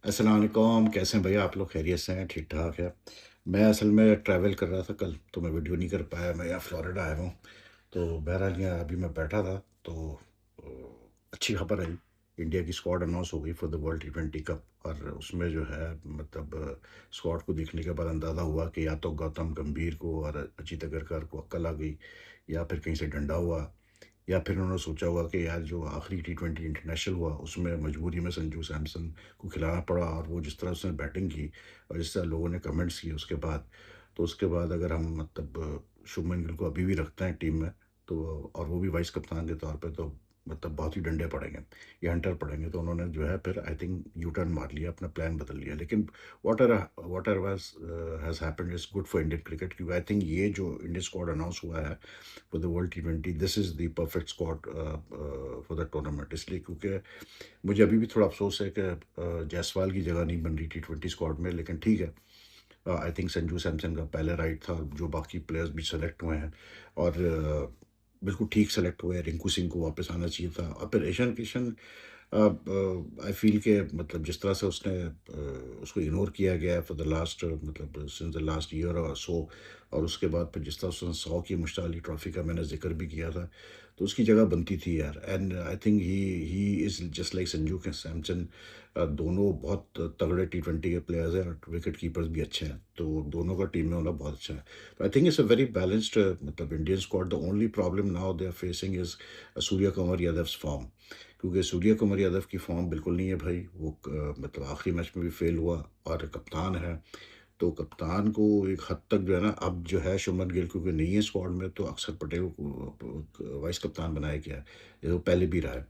अस्सलाम वालेकुम, कैसे हैं भैया आप लोग? खैरियत से हैं? ठीक-ठाक है। मैं असल में ट्रैवल कर रहा था कल, तो मैं वीडियो नहीं कर पाया। मैं यहाँ फ्लोरिडा आया हूँ, तो बहरहाल यहाँ अभी मैं बैठा था, तो अ, अच्छी खबर आई। इंडिया की स्क्वाड अनाउंस हो गई for the world T20 cup, और उसमें जो है मतलब स्क्वाड को देखने के बाद अंदाज़ा हुआ कि या तो गौतम गंभीर को और अजीत अग्रकर को अक्ल आ गई, या फिर कहीं से डंडा हुआ, या फिर उन्होंने सोचा होगा कि यार जो आखिरी टी20 इंटरनेशनल हुआ उसमें मजबूरी में संजू सैमसन को खिलाना पड़ा, और वो जिस तरह उसने बैटिंग की और जिस तरह लोगों ने कमेंट्स किए उसके बाद, तो उसके बाद अगर हम मतलब शुभमन गिल को अभी भी रखते हैं टीम में, तो और वो भी वाइस कप्तान के तौर पे, तो मतलब बहुत ही डंडे पड़ेंगे या हंटर पड़ेंगे। तो उन्होंने जो है फिर आई थिंक यू टर्न मार लिया, अपना प्लान बदल लिया। लेकिन whatever has happened is good for Indian cricket, क्योंकि आई थिंक ये जो इंडियन स्क्वाड अनाउंस हुआ है for the world T20, this is the perfect squad for the tournament. इसलिए क्योंकि मुझे अभी भी थोड़ा अफसोस है कि जायसवाल की जगह नहीं बन रही टी20 स्क्वाड में, लेकिन ठीक है। आई थिंक संजू सैमसन का पहले राइट था, जो बाकी प्लेयर्स भी सेलेक्ट हुए हैं, और बिल्कुल ठीक सेलेक्ट हुए हैं। रिंकू सिंह को वापस आना चाहिए था, और फिर ईशान किशन आई फील के मतलब जिस तरह से उसने उसको इग्नोर किया गया है फॉर द लास्ट मतलब सिंस द लास्ट ईयर और सो, और उसके बाद फिर जिस तरह उसने 100 की मुश्ताक अली ट्रॉफी का मैंने जिक्र भी किया था, तो उसकी जगह बनती थी यार। And I think he is just like Sanju के सैमसन। दोनों बहुत तगड़े टी20 के प्लेयर्स हैं, और विकेट कीपर्स भी अच्छे हैं, तो दोनों का टीम में होना बहुत अच्छा है। तो I think it's a very balanced मतलब Indian squad. The only problem now they are facing is Surya Kumar Yadav's form, क्योंकि सूर्य कुमार यादव की फॉर्म बिल्कुल नहीं है भाई। वो मतलब आखिरी मैच में भी फेल हुआ, और कप्तान है, तो कप्तान को एक हद तक जो है ना, अब जो है शुभमन गिल क्योंकि नहीं है स्क्वाड में, तो अक्षर पटेल को वाइस कप्तान बनाया गया है, ये तो पहले भी रहा है।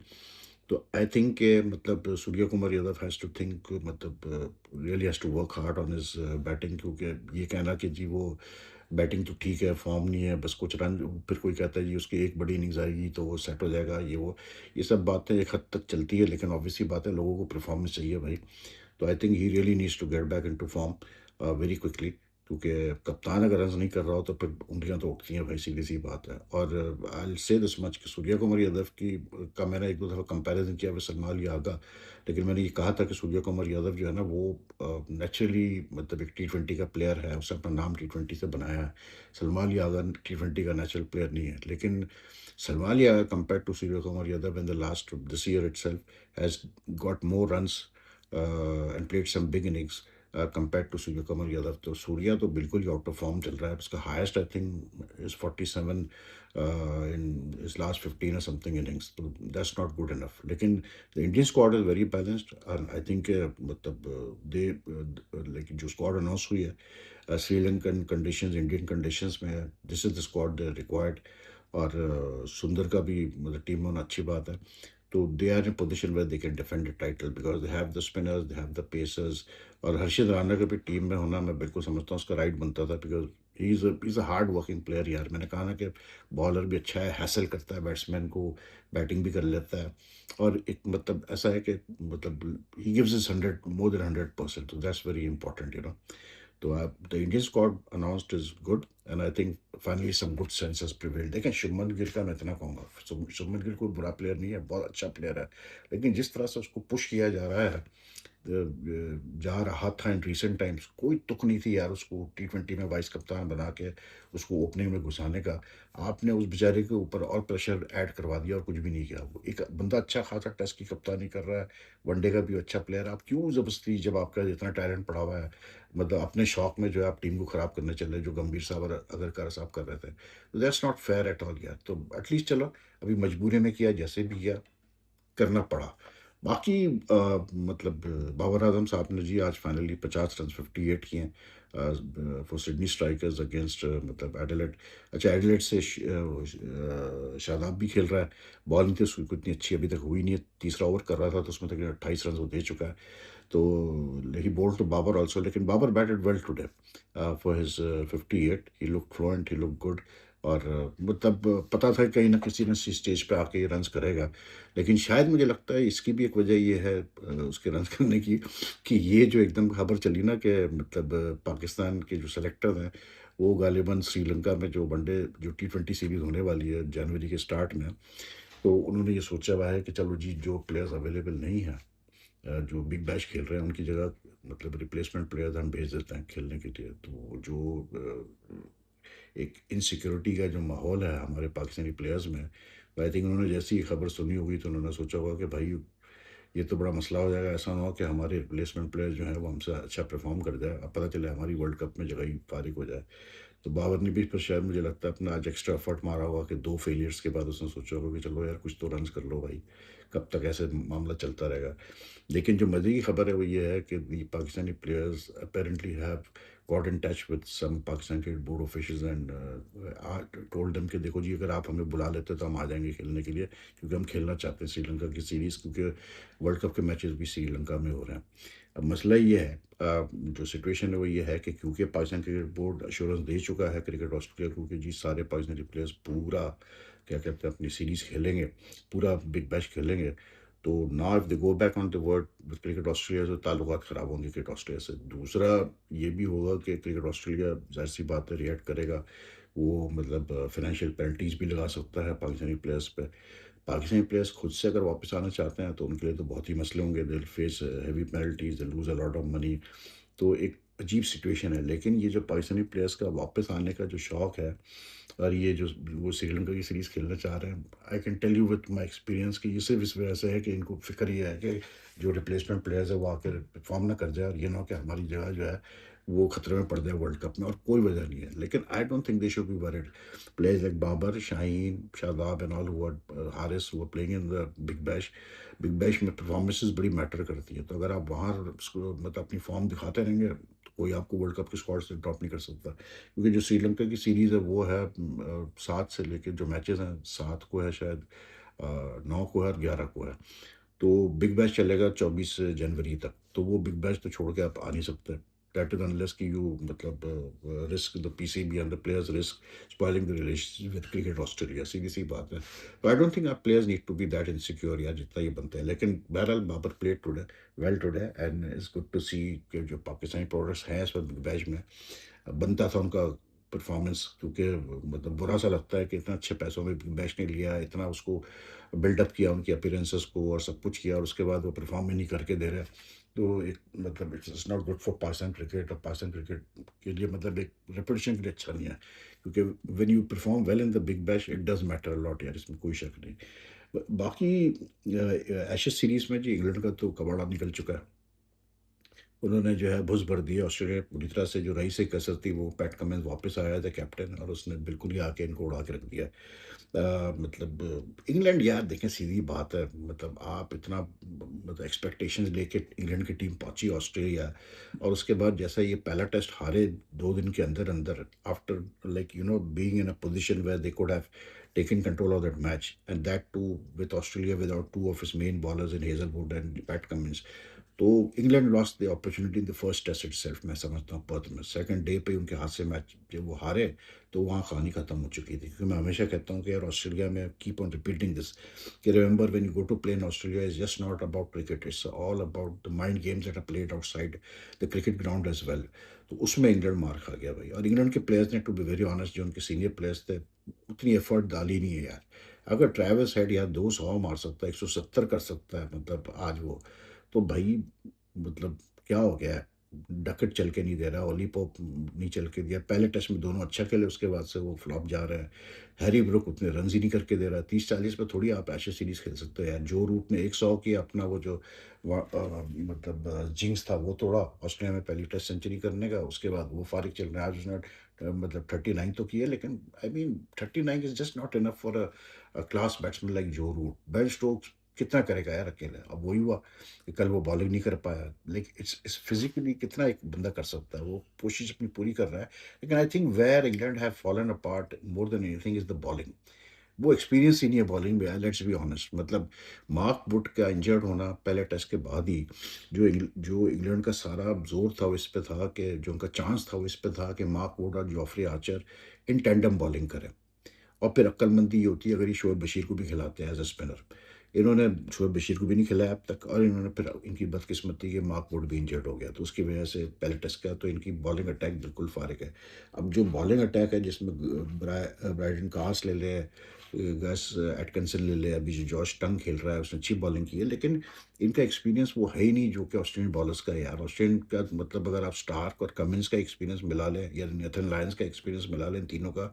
तो आई थिंक के मतलब Surya Kumar Yadav has to think मतलब really has to work hard on his batting, क्योंकि ये कहना कि जी वो बैटिंग तो ठीक है, फॉर्म नहीं है, बस कुछ रन, फिर कोई कहता है जी उसकी एक बड़ी इनिंग्स आएगी तो वो सेट हो जाएगा, ये सब बातें एक हद तक चलती है, लेकिन ऑब्वियसली बात है, लोगों को परफॉर्मेंस चाहिए भाई। तो I think he really needs to get back into form very quickly, क्योंकि कप्तान अगर रन्स नहीं कर रहा हो तो फिर उंगलियां तो उठती हैं भाई, सीधी सी बात है। और I will say this much कि सूर्या कुमार यादव की का मैंने एक दो दफ़ा कंपैरिजन किया वैसे सलमान यादव, लेकिन मैंने ये कहा था कि सूर्या कुमार यादव जो है ना, वो नेचुरली मतलब एक टी20 का प्लेयर है, उसने अपना नाम टी20 से बनाया है। सलमान यादव टी20 का नेचुरल प्लेयर नहीं है, लेकिन Salman Yadav compare to Surya Kumar Yadav in the last this year itself has got more runs and played some big innings compare to Surya Kumar Yadav. तो सूर्या तो बिल्कुल ही आउट ऑफ फॉर्म चल रहा है। उसका highest I think is 47 in is last 15 और समथिंग इनिंग्स, तो that's not good enough. लेकिन the Indian squad is very balanced, and I think मतलब दे लाइक जो स्क्वाड अनाउंस हुई है श्रीलंकन कंडीशंस इंडियन कंडीशंस में, this is the squad they required. और सुंदर का भी मतलब टीम में होना अच्छी बात है। तो they are in position where they can defend the title, because they have the spinners, they have the pacers. और हर्षित राणा का भी टीम में होना मैं बिल्कुल समझता हूँ, उसका राइट बनता था, because he is a hard working player यार। मैंने कहा ना कि बॉलर भी अच्छा है, हैसल करता है बैट्समैन को, बैटिंग भी कर लेता है, और एक मतलब ऐसा है कि मतलब he gives is 100 more than 100%, तो that's very important you know. तो आप the Indian squad announced is good, and I think finally some good sense has prevailed. देखिए शुभमन गिल का मैं इतना कहूँगा, शुभमन गिल कोई बुरा प्लेयर नहीं है, बहुत अच्छा प्लेयर है, लेकिन जिस तरह से उसको पुश किया जा रहा है, जा रहा था इन रीसेंट टाइम्स, कोई तुक नहीं थी यार उसको टी20 में वाइस कप्तान बना के उसको ओपनिंग में घुसाने का। आपने उस बेचारे के ऊपर और प्रेशर ऐड करवा दिया, और कुछ भी नहीं किया। वो एक बंदा अच्छा खासा टेस्ट की कप्तानी कर रहा है, वनडे का भी अच्छा प्लेयर, आप क्यों ज़बरदस्ती, जब आपका इतना टैलेंट पड़ा हुआ है, मतलब अपने शौक में जो है आप टीम को ख़राब करने चले, जो गंभीर साहब और अगर साहब कर रहे थे, तो that's not fair at all यार। तो एटलीस्ट चलो, अभी मजबूरी में किया, जैसे भी किया, करना पड़ा। बाकी मतलब बाबर आज़म साहब ने जी आज फाइनली 50 रन 58 किए हैं फॉर सिडनी स्ट्राइकर्स अगेंस्ट मतलब एडिलेड। अच्छा, एडिलेड से शादाब भी खेल रहा है। बॉलिंग तो उसकी इतनी अच्छी अभी तक हुई नहीं है, तीसरा ओवर कर रहा था तो उसमें तकरीबन 28 रन वो दे चुका है। तो he bowled to Babar also, लेकिन Babar batted well today for his 58। He look fluent, he look good, और मतलब पता था कहीं ना किसी न किसी स्टेज पे आके ये रन्स करेगा। लेकिन शायद मुझे लगता है इसकी भी एक वजह ये है उसके रन करने की, कि ये जो एकदम खबर चली ना कि मतलब पाकिस्तान के जो सेलेक्टर हैं, वो गालिबन श्रीलंका में जो वनडे जो टी20 सीरीज होने वाली है जनवरी के स्टार्ट में, तो उन्होंने ये सोचा हुआ है कि चलो जी जो प्लेयर्स अवेलेबल नहीं हैं जो बिग बैश खेल रहे हैं उनकी जगह मतलब रिप्लेसमेंट प्लेयर्स हम भेज देते हैं खेलने के लिए। तो जो एक इनसिक्योरिटी का जो माहौल है हमारे पाकिस्तानी प्लेयर्स में, आई थिंक उन्होंने जैसी ही खबर सुनी होगी तो उन्होंने सोचा होगा कि भाई ये तो बड़ा मसला हो जाएगा, ऐसा ना हो कि हमारे रिप्लेसमेंट प्लेयर जो हैं वो हमसे अच्छा परफॉर्म कर जाए, अब पता चले हमारी वर्ल्ड कप में जगह ही फारिग हो जाए। तो बाबर ने भी फिर शायद मुझे लगता है अपना आज एक्स्ट्रा एफर्ट मारा होगा कि 2 फेलियर्स के बाद उसने सोचा होगा कि चलो यार कुछ तो रन्स कर लो भाई, कब तक ऐसे मामला चलता रहेगा। लेकिन जो मज़े की खबर है वो ये है कि the Pakistani players apparently have got in touch with some Pakistan cricket board officials and told them कि देखो जी अगर आप हमें बुला लेते तो हम आ जाएंगे खेलने के लिए, क्योंकि हम खेलना चाहते हैं श्रीलंका की सीरीज़, क्योंकि वर्ल्ड कप के मैचेस भी श्रीलंका में हो रहे हैं। अब मसला ये है, जो सिचुएशन है वो ये है कि क्योंकि पाकिस्तान क्रिकेट बोर्ड अश्योरेंस दे चुका है क्रिकेट ऑस्ट्रेलिया को कि जी सारे पाकिस्तानी प्लेयर्स पूरा क्या कहते हैं अपनी सीरीज़ खेलेंगे, पूरा बिग बैश खेलेंगे। तो now if they go back on the word with cricket Australia तो ताल्लुकात ख़राब होंगे क्रिकेट ऑस्ट्रेलिया से। दूसरा ये भी होगा कि क्रिकेट ऑस्ट्रेलिया ज़ाहिर सी बात है रिएक्ट करेगा, वो मतलब फाइनेंशियल पेनल्टीज़ भी लगा सकता है पाकिस्तानी प्लेयर्स पे। पाकिस्तानी प्लेयर्स खुद से अगर वापस आना चाहते हैं तो उनके लिए तो बहुत ही मसले होंगे, they will face heavy penalties, they lose a lot of money. तो एक अजीब सिचुएशन है। लेकिन ये जो पाकिस्तानी प्लेयर्स का वापस आने का जो शौक है और ये जो वो श्रीलंका की सीरीज़ खेलना चाह रहे हैं, I can tell you with my experience कि ये सिर्फ इस वजह से है कि इनको फ़िक्र ये है कि जो रिप्लेसमेंट प्लेयर्स है वो आकर परफॉर्म ना कर जाए और ये ना हो कि हमारी जगह जो है वो खतरे में पड़ जाए वर्ल्ड कप में, और कोई वजह नहीं है। लेकिन I don't think they should be worried. Players like Babar, Shaheen, Shadab and all who are Haris who are playing in the Big Bash में परफॉर्मेंसेस बड़ी मैटर करती है। तो अगर आप वहाँ मतलब अपनी फॉर्म दिखाते रहेंगे तो कोई आपको वर्ल्ड कप के स्क्वाड से ड्रॉप नहीं कर सकता, क्योंकि जो श्रीलंका की सीरीज़ है वो है 7 से लेके जो मैचेस हैं 7 को है शायद, 9 को है और 11 को है। तो बिग बैश चलेगा 24 जनवरी तक, तो वो बिग बैश तो छोड़ के आप आ नहीं सकते। दैट इज़ अनलेस कि यू मतलब risk the PCB and the players risk spoiling the relationship with cricket Australia, सीधी-सी बात है। तो I don't think our players need to be that insecure यार जितना ये बनते हैं। लेकिन बहरहाल Babar played today well today and it's good to see कि जो पाकिस्तानी प्रोडक्ट्स हैं इस वक़्त बिग बैश में, बनता था उनका परफॉर्मेंस, क्योंकि मतलब बुरा सा लगता है कि इतना अच्छे पैसों में बिग बैश ने लिया, इतना उसको बिल्डअप किया उनकी अपीयरेंसेस को और सब कुछ किया और उसके बाद वो परफॉर्म ही नहीं करके दे रहे। तो एक मतलब it's not good for Pakistan cricket, और पाकिस्तान क्रिकेट के लिए मतलब एक रेपुटेशन के लिए अच्छा नहीं है, क्योंकि when you perform well in the Big bash it does matter a lot यार, इसमें कोई शक नहीं। बाकी एशेज़ सीरीज़ में जी इंग्लैंड का तो कबाड़ा निकल चुका है। उन्होंने जो है भुस भर दिया ऑस्ट्रेलिया पूरी तरह से। जो रही से कसर थी वो पैट कमिंस वापस आया था कैप्टन, और उसने बिल्कुल ही आके इनको उड़ा के रख दिया। मतलब इंग्लैंड यार देखें सीधी बात है, मतलब आप इतना मतलब एक्सपेक्टेशंस लेके इंग्लैंड की टीम पहुंची ऑस्ट्रेलिया, और उसके बाद जैसा ये पहला टेस्ट हारे 2 दिन के अंदर अंदर, after like you know being in a position where they could have taken control of that match, and that too with Australia without two of his main bowlers in Hazelwood and Pat Cummins. तो England lost the opportunity in the first test itself, मैं समझता हूँ Perth में second day पे उनके हाथ से match जब वो हारे तो वहाँ कहानी खत्म हो चुकी थी। क्योंकि मैं हमेशा कहता हूँ कि यार ऑस्ट्रेलिया में कीप ऑन रिपीटिंग दिस कि remember when you go to play in Australia is just not about cricket, it's all about the mind games that are played outside the cricket ground as well. तो उसमें England मार खा गया भाई, और England के players ने to be very honest जो उनके सीनियर प्लेयर्स थे उतनी एफर्ट डाली नहीं है यार। अगर ट्रेविस हेड यार 200 मार सकता है, 170 कर सकता है मतलब आज वो, तो भाई मतलब क्या हो गया है? डकट चल के नहीं दे रहा, ओली पोप नहीं चल के दिया। पहले टेस्ट में दोनों अच्छा खेले, उसके बाद से वो फ्लॉप जा रहे हैं। हैरी ब्रूक उतने रन्स ही नहीं करके दे रहा है। 30-40 पे थोड़ी आप एशेज़ सीरीज़ खेल सकते हो यार। जो रूट ने 100 किया अपना वो जो मतलब जिंक्स था वो तोड़ा ऑस्ट्रेलिया में पहली टेस्ट सेंचुरी करने का, उसके बाद वो फारिग चल रहा है। आज उसने मतलब 39 तो किए, लेकिन I mean 39 is just not enough for a class batsman like जो रूट। बेन स्टोक्स कितना करेगा यार अकेले? अब वही हुआ कि कल वो बॉलिंग नहीं कर पाया, लेकिन इट्स फिज़िकली कितना एक बंदा कर सकता है? वो कोशिश अपनी पूरी कर रहा है। लेकिन I think where England have fallen apart more than anything is the bowling. वो एक्सपीरियंस ही नहीं है बॉलिंग में यार, लेट्स बी ऑनेस्ट। मतलब मार्क वुड का इंजर्ड होना पहले टेस्ट के बाद ही जो इंग्लैंड का सारा ज़ोर था वो इस पे था कि जो उनका चांस था वो इस पे था कि मार्क वुड और Geoffrey Archer in tandem bowling करें। और फिर अक्लमंदी ये होती है अगर ये शोएब बशीर को भी खिलाते हैं एज अ स्पिनर, इन्होंने शोएब बशीर को भी नहीं खिलाया अब तक, और इन्होंने फिर इनकी बदकिस्मती कि मार्क वुड भी इंजर्ड हो गया, तो उसकी वजह से पहले टेस्ट का तो इनकी बॉलिंग अटैक बिल्कुल फारिग है। अब जो बॉलिंग अटैक है जिसमें ब्रायडन कास ले ले, गस एटकिंसन ले ले, अभी जो जॉश टंग खेल रहा है उसने अच्छी बॉलिंग की है, लेकिन इनका एक्सपीरियंस वो है ही नहीं जो कि ऑस्ट्रेलियन बॉलर्स का है यार। ऑस्ट्रेलियन का मतलब अगर आप स्टार्क और कमिंस का एक्सपीरियंस मिला लें या नेथन लायंस का एक्सपीरियंस मिला लें तीनों का,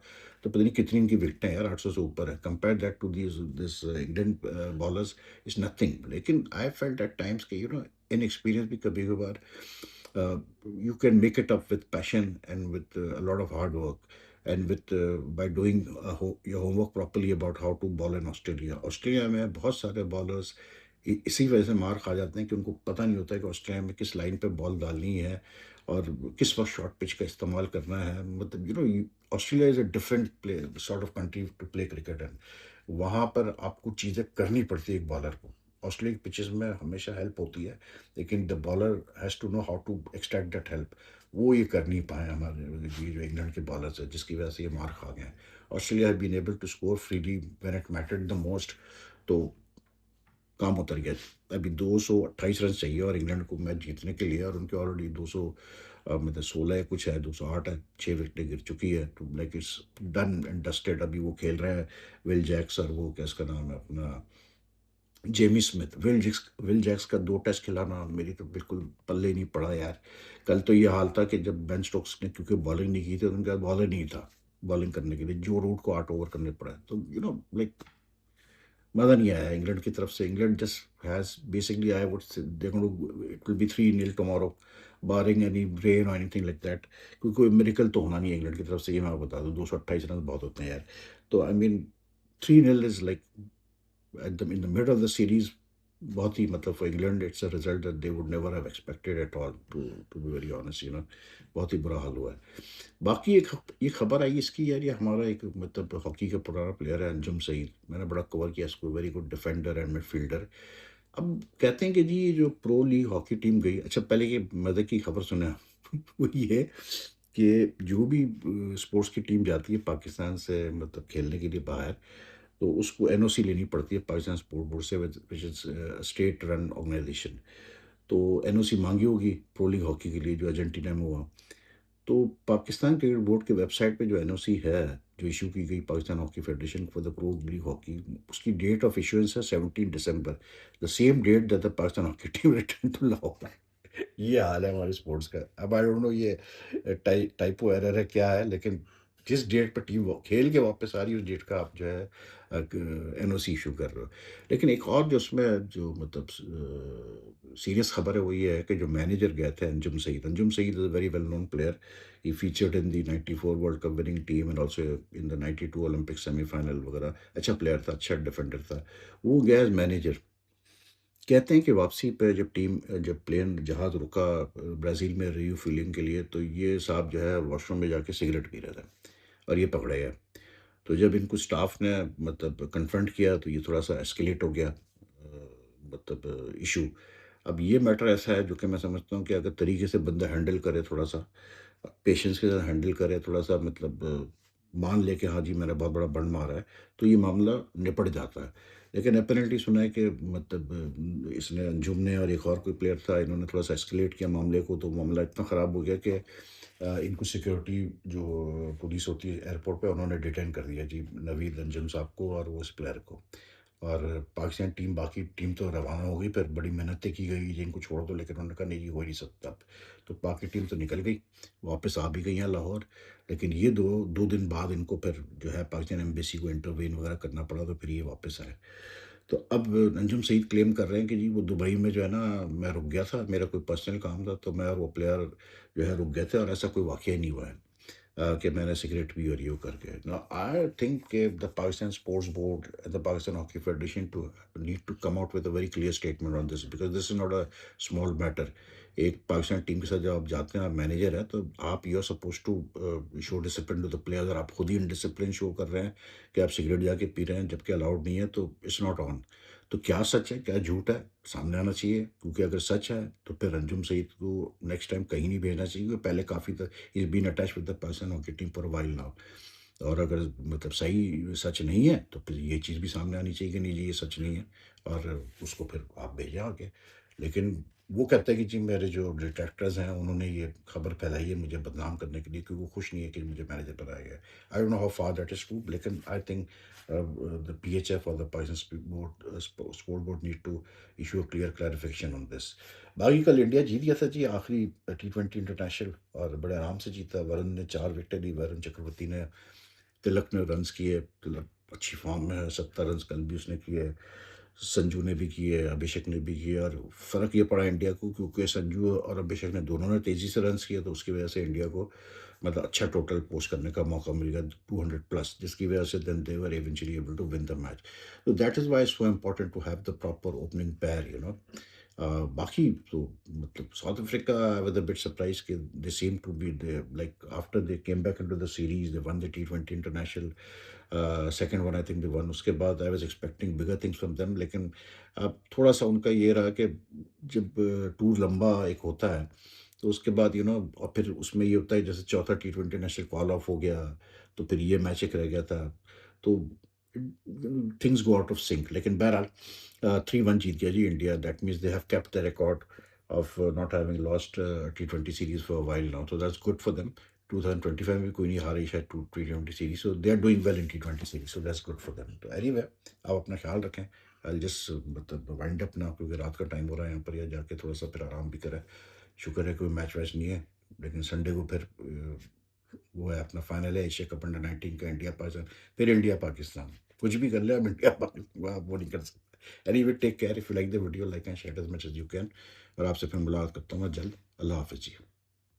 तो पता नहीं कितनी इनकी विकेटें यार 800 से ऊपर है। Compare that to this Indian bowlers is nothing. लेकिन आई फेल्ट एट टाइम्स कि इन एक्सपीरियंस भी कभी कभार you can make it up with passion and with a lot of hard work, and with by doing your homework properly about how to ball in Australia. Australia में बहुत सारे bowlers इसी वजह से मार खा जाते हैं कि उनको पता नहीं होता है कि ऑस्ट्रेलिया में किस लाइन पे बॉल डालनी है और किस वक्त शॉर्ट पिच का इस्तेमाल करना है। मतलब Australia is a different play sort of country to play cricket and वहाँ पर आपको चीज़ें करनी पड़ती है एक बॉलर को। ऑस्ट्रेलिया की पिचेस में हमेशा हेल्प होती है, लेकिन the bowler has to know how to extract that help. वो ये कर नहीं पाए हमारे ये जो इंग्लैंड के बॉलर्स है, जिसकी वजह से ये मार खा गए हैं। Australia have been able to score freely when it mattered the most, तो काम उतर गया। अभी 228 रन चाहिए और इंग्लैंड को मैच जीतने के लिए, और उनके ऑलरेडी 200 मतलब 16 या कुछ है, 208 है, 6 विकेटें गिर चुकी है, तो like it's done and dusted. अभी वो खेल रहे हैं विल जैक्स और वो क्या इसका नाम है अपना जेमी स्मिथ। विल जैक्स का 2 टेस्ट खिलाना मेरी तो बिल्कुल पल्ले ही नहीं पड़ा यार। कल तो ये हाल था कि जब बेन स्टोक्स ने क्योंकि बॉलिंग नहीं की थी, तो उनके पास बॉलर नहीं था बॉलिंग करने के लिए, जो रूट को 8 ओवर करने पड़ा। तो लाइक मज़ा नहीं आया इंग्लैंड की तरफ से। England just has basically I would say they gonna it will be 3-0 tomorrow, barring any rain और एनीथिंग लाइक दैट, क्योंकि कोई मिरेकल तो होना नहीं है इंग्लैंड की तरफ से, ये मैं आपको बता दूँ। 228 रन बहुत होते हैं यार। तो I mean 3-0 is like at the in the middle of the series, बहुत ही मतलब for England it's a result that they would never have expected at all, to be very honest बहुत ही बुरा हाल हुआ है। बाकी ये खबर आई इसकी यार, ये हमारा एक मतलब हॉकी का पुराना प्लेयर है अंजुम सईद, मैंने बड़ा कवर किया इसको, very good defender and midfielder. अब कहते हैं कि जी ये जो प्रो लीग हॉकी टीम गई, अच्छा पहले ये मजे की खबर सुना वो ये है कि जो भी स्पोर्ट्स की टीम जाती है पाकिस्तान से मतलब खेलने के लिए बाहर, तो उसको एनओसी लेनी पड़ती है पाकिस्तान स्पोर्ट बोर्ड से, which is state run organisation. तो एनओसी मांगी होगी प्रो लीग हॉकी के लिए जो अर्जेंटीना में हुआ। तो पाकिस्तान क्रिकेट बोर्ड के वेबसाइट पे जो एनओसी है, जो इशू की गई Pakistan hockey federation for the pro league hockey, उसकी डेट ऑफ इशुएंस है 17 दिसंबर, the same date that the Pakistan hockey team return to Lahore. ये हाल है हमारे स्पोर्ट्स का। अब आई डोंट नो ये टाइपो एरर है क्या है, लेकिन जिस डेट पर टीम खेल के वापस आ रही है उस डेट का आप जो है एनओसी इशू कर रहे हो। लेकिन एक और जो उसमें जो मतलब सीरियस खबर है वो ये है कि जो मैनेजर गए थे Anjum Saeed is a very well known player. He featured in the 94 World Cup winning team and also in the 92 Olympic semifinal वगैरह। अच्छा प्लेयर था, अच्छा डिफेंडर था। वो गया एज मैनेजर। कहते हैं कि वापसी पे जब प्लेन जहाज़ रुका ब्राज़ील में रिफ्यूलिंग के लिए, तो ये साहब जो है वॉशरूम में जाके सिगरेट पी रहे थे और ये पकड़े गए। तो जब इनको स्टाफ ने मतलब कन्फ्रंट किया तो ये थोड़ा-सा एस्केलेट हो गया मतलब इश्यू। अब ये मैटर ऐसा है जो कि मैं समझता हूँ कि अगर तरीके से बंदा हैंडल करे, थोड़ा-सा पेशेंस के साथ हैंडल करे, थोड़ा-सा मतलब मान ले कि हाँ जी, मैंने बहुत बड़ा बंड मारा है, तो ये मामला निपट जाता है। लेकिन अपैरेंटली सुना है कि मतलब इसने अंजुम ने और एक और कोई प्लेयर था, इन्होंने थोड़ा-सा एस्केलेट किया मामले को, तो मामला इतना ख़राब हो गया कि इनको सिक्योरिटी जो पुलिस होती है एयरपोर्ट पे, उन्होंने डिटेन कर दिया जी नवीद अंजुम साहब को और वो उस प्लेयर को। और पाकिस्तान टीम बाकी टीम तो रवाना हो गई, फिर बड़ी मेहनतें की गई जी इनको छोड़ दो, लेकिन उन्होंने कहा नहीं, ये हो ही नहीं सकता अब। तो बाकी टीम तो निकल गई, वापस आ भी गई हैं लाहौर। लेकिन ये 2 दिन बाद इनको फिर जो है पाकिस्तान एम्बेसी को इंटरवेन वगैरह करना पड़ा, तो फिर ये वापस आए। तो अब अंजुम सईद क्लेम कर रहे हैं कि जी वो दुबई में जो है ना, मैं रुक गया था, मेरा कोई पर्सनल काम था, तो मैं और वो प्लेयर जो है रुक गए थे और ऐसा कोई वाक़या ही नहीं हुआ है कि मैंने सिगरेट पी और ये वो करके। नाउ आई थिंक कि the Pakistan sports board, the Pakistan hockey federation to need to come out with a very clear statement on this, because this is not a small matter. एक पाकिस्तान टीम के साथ जब आप जाते हैं, आप मैनेजर हैं, तो आप you are supposed to show discipline to the players. अगर आप खुद ही इनडिसिप्लिन शो कर रहे हैं कि आप सिगरेट जाके पी रहे हैं जबकि अलाउड नहीं है, तो इट्स नॉट ऑन। तो क्या सच है, क्या झूठ है, सामने आना चाहिए, क्योंकि अगर सच है तो फिर अंजुम सईद को नेक्स्ट टाइम कहीं नहीं भेजना चाहिए, क्योंकि पहले काफ़ी He's been attached with the Pakistan hockey team for a while now. और अगर मतलब सही सच नहीं है तो फिर ये चीज़ भी सामने आनी चाहिए कि नहीं जी ये सच नहीं है, और उसको फिर आप भेजें आगे। लेकिन वो कहते हैं कि जी मेरे जो डिट्रैक्टर्स हैं उन्होंने ये खबर फैलाई है मुझे बदनाम करने के लिए, क्योंकि वो खुश नहीं है कि मुझे मैनेजर बनाया गया है। I don't know how far that is true, लेकिन आई थिंक द पीएचएफ और the Pakistan sport board need to issue a clear clarification on this. बाकी कल इंडिया जीत गया था जी आखिरी T20 इंटरनेशनल, और बड़े आराम से जीता। वरुण ने 4 विकेट ली, वरुण चक्रवर्ती ने, तिलक ने रन्स किए, तिलक अच्छी फॉर्म में है, 70 रन्स कल भी उसने किए, संजू ने भी किए, अभिषेक ने भी किए, और फ़र्क ये पड़ा इंडिया को क्योंकि संजू और अभिषेक ने दोनों ने तेज़ी से रन्स किए, तो उसकी वजह से इंडिया को मतलब अच्छा टोटल पोस्ट करने का मौका मिल गया 200 प्लस, जिसकी वजह से then they were eventually able to win the match. तो that is why so important to have the proper opening pair, you know. बाकी तो मतलब South Africa, I was a bit surprised कि they seem to be they like after they came back into the series, they won the T20 international, second one I think they won. उसके बाद I was expecting bigger things from them, लेकिन अब थोड़ा-सा उनका ये रहा कि जब टूर लंबा एक होता है, तो उसके बाद यू नो और फिर उसमें ये होता है जैसे चौथा T20 नेशनल कॉल ऑफ हो गया, तो फिर ये मैच एक रह गया था। तो things go out of sync, लेकिन बहरहाल 3-1 जीत गया जी India. That means they have kept the record of not having lost T20 series for a while now, तो दैट्स गुड फॉर देम। 2025 में कोई नहीं हारी शायद T20 series, so they are doing well in T20 series, so that's good for them. तो anyway आप अपना ख्याल रखें। आई जस्ट मतलब वाइंड अप ना, क्योंकि रात का टाइम हो रहा है यहाँ पर, या जाके थोड़ा सा फिर आराम भी करें। शुक्र है कोई मैच वैच नहीं है, लेकिन संडे को फिर वो है अपना फाइनल है एशिया कप अंडर 19 का, इंडिया पाकिस्तान। फिर इंडिया पाकिस्तान, कुछ भी कर ले अब इंडिया पाकिस्तान आप वो नहीं कर सकते। Anyway take care, if you like the video like and share as much as you can, और आपसे फिर मुलाकात करता हूँ मैं जल्द। अल्लाह हाफिज़ जी।